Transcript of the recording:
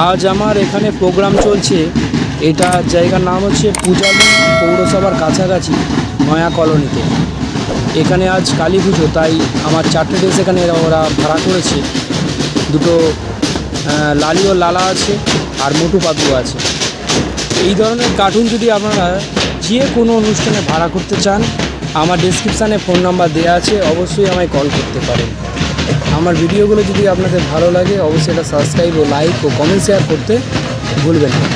আজ আমার এখানে প্রোগ্রাম চলছে। এটা জায়গার নাম হচ্ছে পূজালি পৌরসভার কাছাকাছি নয়া কলোনিতে। এখানে আজ কালী পুজো, তাই আমার 4টে ড্রেস এখানে ওরা ভাড়া করেছে। দুটো লালি ও লালা আছে আর মোটু পাতলু আছে। এই ধরনের কার্টুন যদি আপনারা যে কোনো অনুষ্ঠানে ভাড়া করতে চান, আমার ডেসক্রিপশানে ফোন নাম্বার দেওয়া আছে, অবশ্যই আমায় কল করতে পারেন। আমার ভিডিওগুলো যদি আপনাদের ভালো লাগে, অবশ্যই এটা সাবস্ক্রাইব ও লাইক ও কমেন্ট শেয়ার করতে ভুলবেন না।